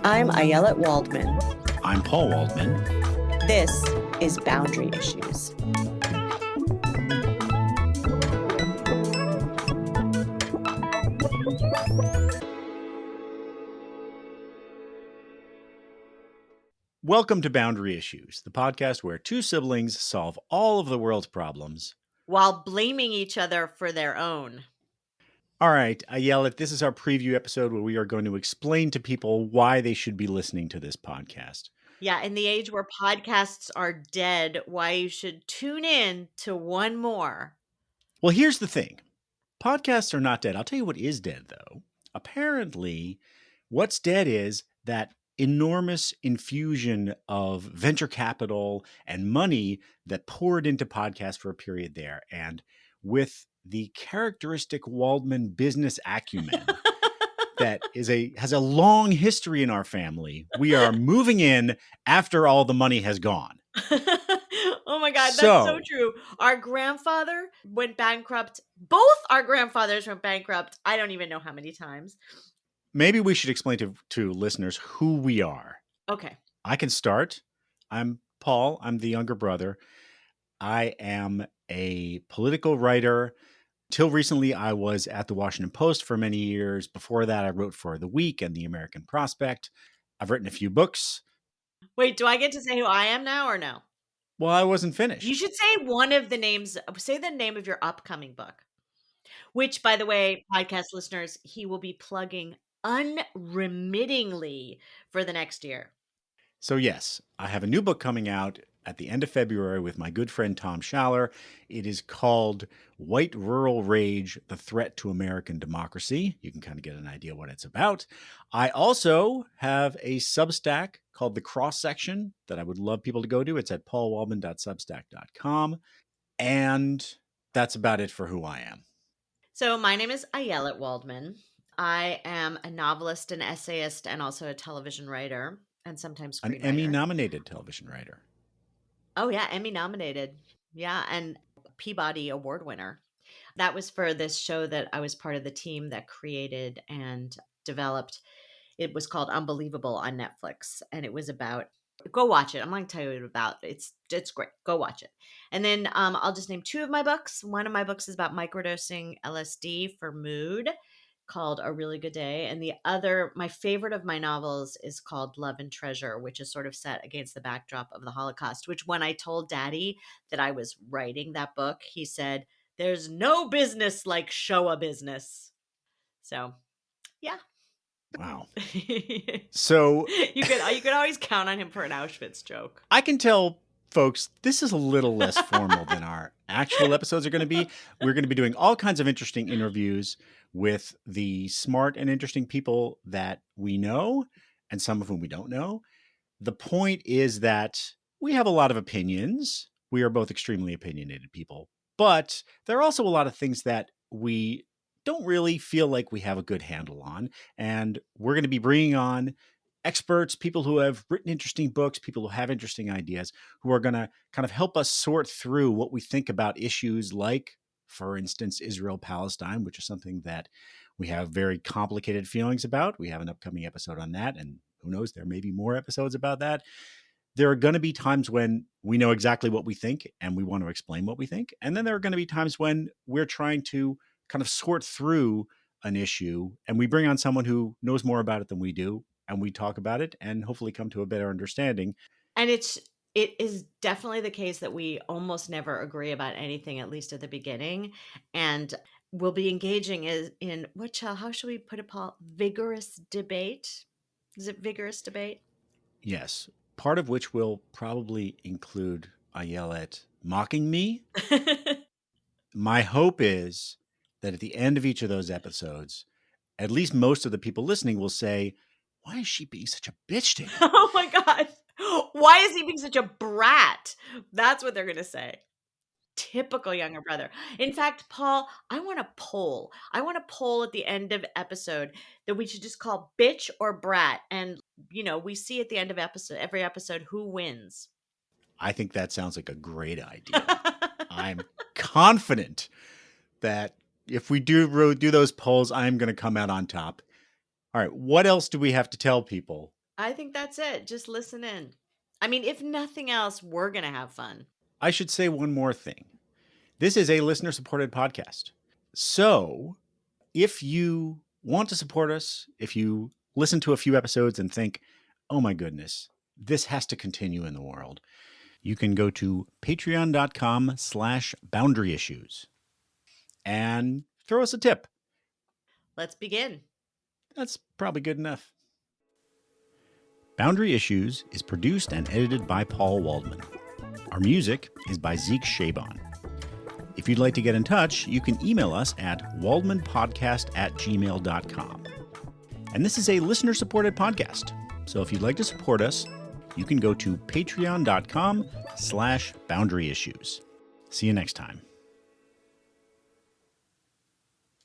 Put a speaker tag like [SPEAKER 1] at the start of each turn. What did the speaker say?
[SPEAKER 1] I'm Ayelet Waldman.
[SPEAKER 2] I'm Paul Waldman.
[SPEAKER 1] This is Boundary Issues.
[SPEAKER 2] Welcome to Boundary Issues, the podcast where two siblings solve all of the world's problems
[SPEAKER 3] while blaming each other for their own.
[SPEAKER 2] All right, Ayelet, this is our preview episode where we are going to explain to people why they should be listening to this podcast.
[SPEAKER 3] Yeah, in the age where podcasts are dead, why you should tune in to one more.
[SPEAKER 2] Well, here's the thing. Podcasts are not dead. I'll tell you what is dead, though. Apparently, what's dead is that enormous infusion of venture capital and money that poured into podcasts for a period there. And with the characteristic Waldman business acumen that has a long history in our family, we are moving in after all the money has gone.
[SPEAKER 3] Oh my God, that's so true. Our grandfather went bankrupt. Both our grandfathers went bankrupt. I don't even know how many times.
[SPEAKER 2] Maybe we should explain to listeners who we are.
[SPEAKER 3] Okay.
[SPEAKER 2] I can start. I'm Paul. I'm the younger brother. I am a political writer. Till recently, I was at the Washington Post for many years. Before that, I wrote for The Week and The American Prospect. I've written a few books.
[SPEAKER 3] Wait, do I get to say who I am now or no?
[SPEAKER 2] Well, I wasn't finished.
[SPEAKER 3] You should say one of the names. Say the name of your upcoming book, which, by the way, podcast listeners, he will be plugging unremittingly for the next year.
[SPEAKER 2] So yes, I have a new book coming out at the end of February with my good friend Tom Schaller. It is called White Rural Rage, The Threat to American Democracy. You can kind of get an idea what it's about. I also have a Substack called The Cross Section that I would love people to go to. It's at paulwaldman.substack.com. And that's about it for who I am.
[SPEAKER 3] So my name is Ayelet Waldman. I am a novelist, an essayist, and also a television writer, and sometimes screenwriter.
[SPEAKER 2] An Emmy-nominated television writer.
[SPEAKER 3] Oh, yeah, Emmy-nominated. Yeah, and Peabody Award winner. That was for this show that I was part of the team that created and developed. It was called Unbelievable on Netflix, and it was about, go watch it. I'm going to tell you what it's about. It's great. Go watch it. And then I'll just name two of my books. One of my books is about microdosing LSD for mood, called A Really Good Day. And the other, my favorite of my novels, is called Love and Treasure, which is sort of set against the backdrop of the Holocaust, which when I told Daddy that I was writing that book, he said, "There's no business like show business." So, yeah.
[SPEAKER 2] Wow. So
[SPEAKER 3] you could always count on him for an Auschwitz joke.
[SPEAKER 2] I can tell folks this is a little less formal than our actual episodes are going to be. We're going to be doing all kinds of interesting interviews with the smart and interesting people that we know and some of whom we don't know. The point is that we have a lot of opinions. We are both extremely opinionated people, but there are also a lot of things that we don't really feel like we have a good handle on. And we're going to be bringing on experts, people who have written interesting books, people who have interesting ideas, who are going to kind of help us sort through what we think about issues like, for instance, Israel-Palestine, which is something that we have very complicated feelings about. We have an upcoming episode on that, and who knows, there may be more episodes about that. There are going to be times when we know exactly what we think and we want to explain what we think. And then there are going to be times when we're trying to kind of sort through an issue and we bring on someone who knows more about it than we do, and we talk about it and hopefully come to a better understanding.
[SPEAKER 3] And it is definitely the case that we almost never agree about anything, at least at the beginning. And we'll be engaging in how should we put it, Paul? Vigorous debate. Is it vigorous debate?
[SPEAKER 2] Yes. Part of which will probably include Ayelet mocking me. My hope is that at the end of each of those episodes, at least most of the people listening will say, "Why is she being such a bitch to him?"
[SPEAKER 3] Oh my God. Why is he being such a brat? That's what they're going to say. Typical younger brother. In fact, Paul, I want a poll. I want a poll at the end of episode that we should just call bitch or brat. And, we see at the end of every episode who wins.
[SPEAKER 2] I think that sounds like a great idea. I'm confident that if we do those polls, I'm going to come out on top. All right. What else do we have to tell people
[SPEAKER 3] I think that's it. Just listen in. I mean, if nothing else, we're going to have fun.
[SPEAKER 2] I should say one more thing. This is a listener-supported podcast. So if you want to support us, if you listen to a few episodes and think, oh my goodness, this has to continue in the world, you can go to patreon.com/boundaryissues and throw us a tip.
[SPEAKER 3] Let's begin.
[SPEAKER 2] That's probably good enough. Boundary Issues is produced and edited by Paul Waldman. Our music is by Zeke Shabon. If you'd like to get in touch, you can email us at waldmanpodcast@gmail.com. And this is a listener-supported podcast. So if you'd like to support us, you can go to patreon.com/boundaryissues. See you next time.